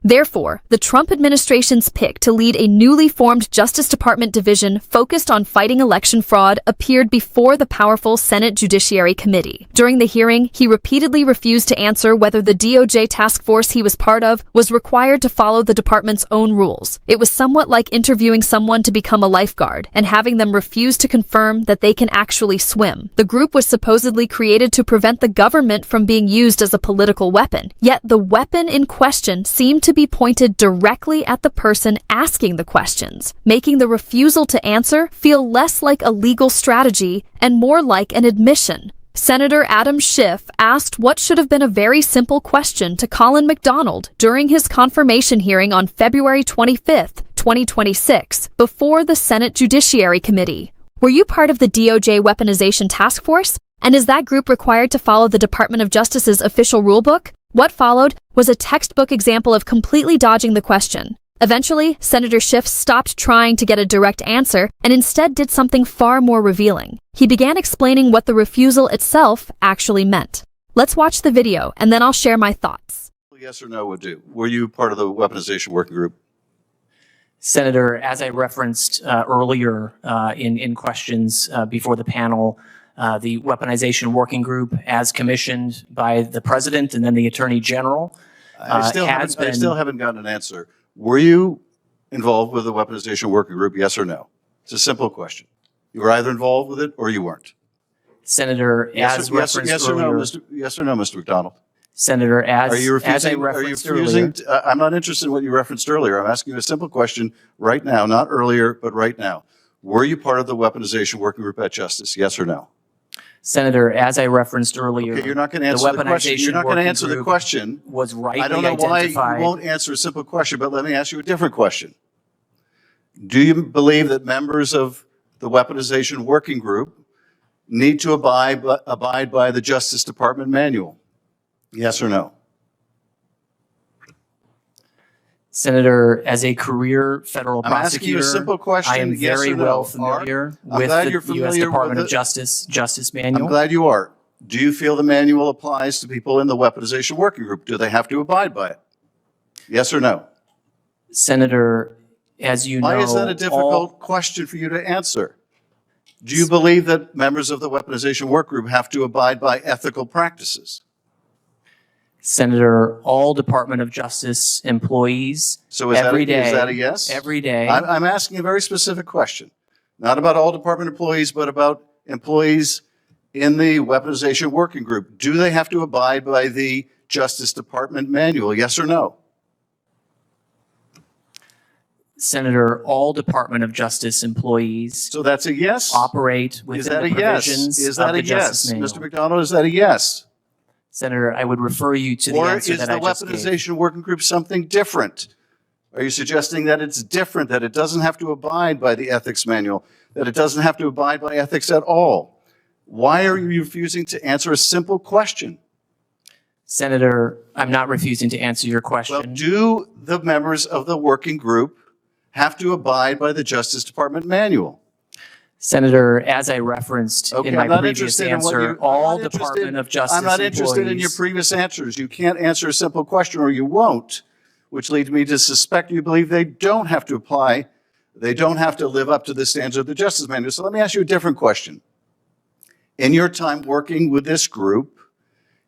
Therefore, the Trump administration's pick to lead a newly formed Justice Department division focused on fighting election fraud appeared before the powerful Senate Judiciary Committee. During the hearing, he repeatedly refused to answer whether the DOJ task force he was part of was required to follow the department's own rules. It was somewhat like interviewing someone to become a lifeguard and having them refuse to confirm that they can actually swim. The group was supposedly created to prevent the government from being used as a political weapon. Yet the weapon in question seemed to be pointed directly at the person asking the questions, making the refusal to answer feel less like a legal strategy and more like an admission. Senator Adam Schiff asked what should have been a very simple question to Colin McDonald during his confirmation hearing on February 25, 2026, before the Senate Judiciary Committee. Were you part of the DOJ Weaponization Task Force? And is that group required to follow the Department of Justice's official rulebook? What followed was a textbook example of completely dodging the question. Eventually, Senator Schiff stopped trying to get a direct answer and instead did something far more revealing. He began explaining what the refusal itself actually meant. Let's watch the video, and then I'll share my thoughts. Yes or no would do. Were you part of the weaponization working group? Senator, as I referenced earlier in questions before the panel, the weaponization working group, as commissioned by the president and then the attorney general, I still haven't gotten an answer. Were you involved with the weaponization working group, yes or no? It's a simple question. You were either involved with it or you weren't. Senator, yes or no, Mr. McDonald? Senator, as I referenced earlier. I'm not interested in what you referenced earlier. I'm asking you a simple question right now, not earlier, but right now. Were you part of the weaponization working group at Justice, yes or no? Senator, as I referenced earlier, okay, you're not going to answer the question. You're not going to answer the question. Was rightly I don't know why you won't answer a simple question, but let me ask you a different question. Do you believe that members of the weaponization working group need to abide by the Justice Department manual? Yes or no? Senator, as a career federal prosecutor, I'm asking you a simple question. I am yes very or no. well familiar with the U.S. Department of Justice manual. I'm glad you are. Do you feel the manual applies to people in the weaponization working group? Do they have to abide by it? Yes or no? Senator, as you know, why is that a difficult question for you to answer? Do you believe that members of the weaponization work group have to abide by ethical practices? Senator, all Department of Justice employees, so is every day, is that a yes? Every day. I'm asking a very specific question, not about all department employees, but about employees in the weaponization working group. Do they have to abide by the Justice Department manual, yes or no? Senator, all Department of Justice employees. So that's a yes? Operate within the provisions of the Justice manual. Mr. McDonald, is that a yes? Senator, I would refer you to the answer that I just gave. Or is the weaponization working group something different? Are you suggesting that it's different, that it doesn't have to abide by the ethics manual, that it doesn't have to abide by ethics at all? Why are you refusing to answer a simple question? Senator, I'm not refusing to answer your question. Well, do the members of the working group have to abide by the Justice Department manual? Senator, as I referenced in my previous answer, all Department of Justice employees. I'm not interested in your previous answers. You can't answer a simple question, or you won't, which leads me to suspect you believe they don't have to apply, they don't have to live up to the standards of the Justice Manual. So let me ask you a different question. In your time working with this group,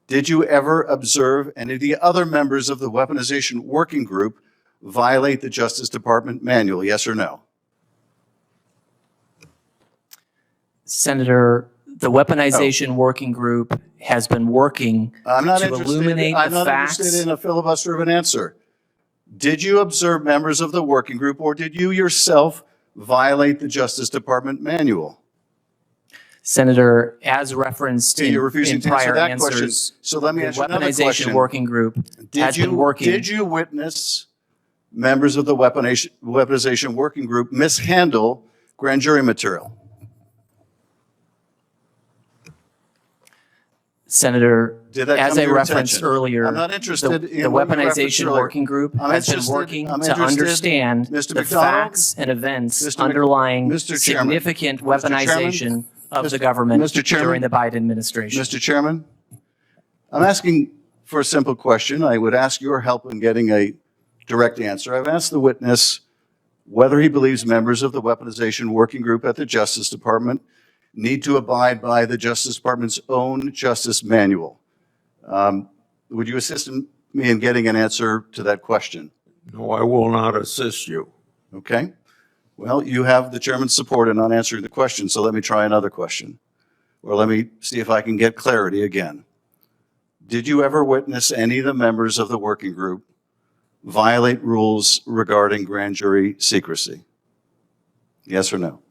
did you ever observe any of the other members of the weaponization working group violate the Justice Department manual, yes or no? Senator, the weaponization working group has been working to illuminate the facts. I'm not interested in a filibuster of an answer. Did you observe members of the working group, or did you yourself violate the Justice Department manual? Senator, as referenced in prior answers, question. So let me ask you another question. The weaponization working group has been working. Did you witness members of the weaponization working group mishandle grand jury material? Senator, as I referenced earlier, I'm not interested the weaponization working group has been working to understand the facts and events underlying significant weaponization of the government during the Biden administration. Mr. Chairman, I'm asking for a simple question. I would ask your help in getting a direct answer. I've asked the witness whether he believes members of the weaponization working group at the Justice Department need to abide by the Justice Department's own justice manual. Would you assist me in getting an answer to that question? No, I will not assist you. Okay. Well, you have the chairman's support in not answering the question, so let me try another question. Or let me see if I can get clarity again. Did you ever witness any of the members of the working group violate rules regarding grand jury secrecy? Yes or no?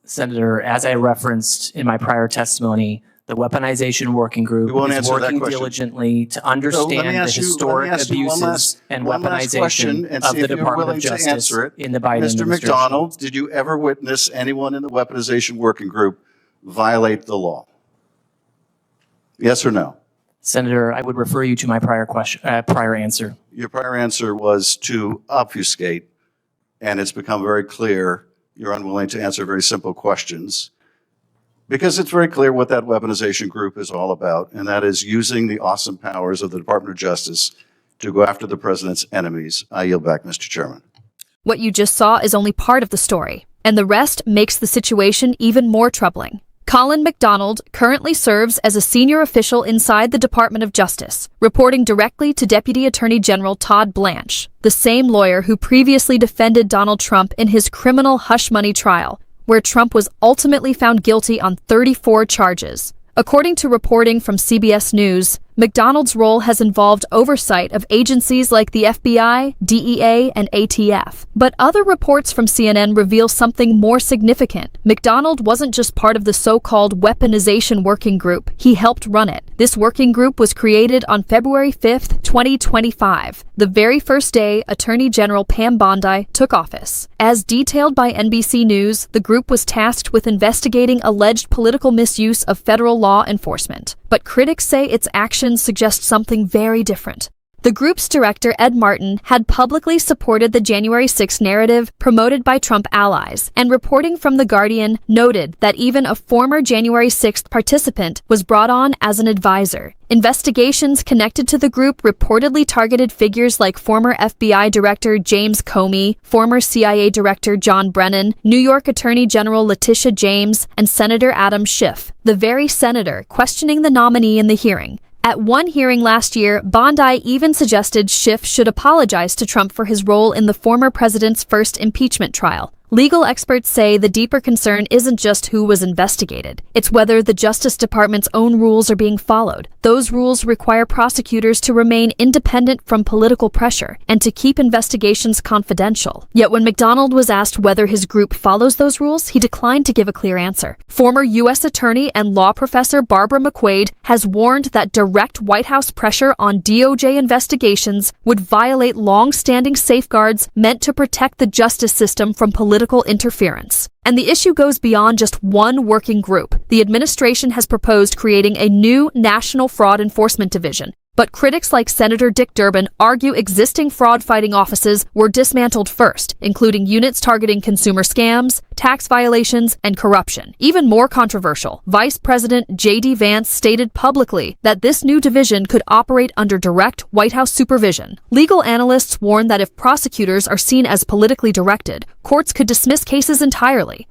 Senator, as I referenced in my prior testimony, the weaponization working group is working diligently to understand the historic abuses and weaponization of the Department of Justice in the Biden administration. Mr. McDonald, did you ever witness anyone in the weaponization working group violate the law? Yes or no? Senator, I would refer you to my prior answer. Your prior answer was to obfuscate, and it's become very clear you're unwilling to answer very simple questions, because it's very clear what that weaponization group is all about, and that is using the awesome powers of the Department of Justice to go after the president's enemies. I yield back, Mr. Chairman. What you just saw is only part of the story, and the rest makes the situation even more troubling. Colin McDonald currently serves as a senior official inside the Department of Justice, reporting directly to Deputy Attorney General Todd Blanche, the same lawyer who previously defended Donald Trump in his criminal hush money trial, where Trump was ultimately found guilty on 34 charges. According to reporting from CBS News, McDonald's role has involved oversight of agencies like the FBI, DEA, and ATF. But other reports from CNN reveal something more significant. McDonald wasn't just part of the so-called weaponization working group, he helped run it. This working group was created on February 5th, 2025, the very first day Attorney General Pam Bondi took office. As detailed by NBC News, the group was tasked with investigating alleged political misuse of federal law enforcement. But critics say its actions suggest something very different. The group's director, Ed Martin, had publicly supported the January 6 narrative promoted by Trump allies, and reporting from The Guardian noted that even a former January 6 participant was brought on as an advisor. Investigations connected to the group reportedly targeted figures like former FBI Director James Comey, former CIA Director John Brennan, New York Attorney General Letitia James, and Senator Adam Schiff, the very senator questioning the nominee in the hearing. At one hearing last year, Bondi even suggested Schiff should apologize to Trump for his role in the former president's first impeachment trial. Legal experts say the deeper concern isn't just who was investigated. It's whether the Justice Department's own rules are being followed. Those rules require prosecutors to remain independent from political pressure and to keep investigations confidential. Yet when McDonald was asked whether his group follows those rules, he declined to give a clear answer. Former U.S. Attorney and law professor Barbara McQuaid has warned that direct White House pressure on DOJ investigations would violate long-standing safeguards meant to protect the justice system from political interference. And the issue goes beyond just one working group. The administration has proposed creating a new National Fraud Enforcement Division. But critics like Senator Dick Durbin argue existing fraud-fighting offices were dismantled first, including units targeting consumer scams, tax violations, and corruption. Even more controversial, Vice President J.D. Vance stated publicly that this new division could operate under direct White House supervision. Legal analysts warn that if prosecutors are seen as politically directed, courts could dismiss cases entirely.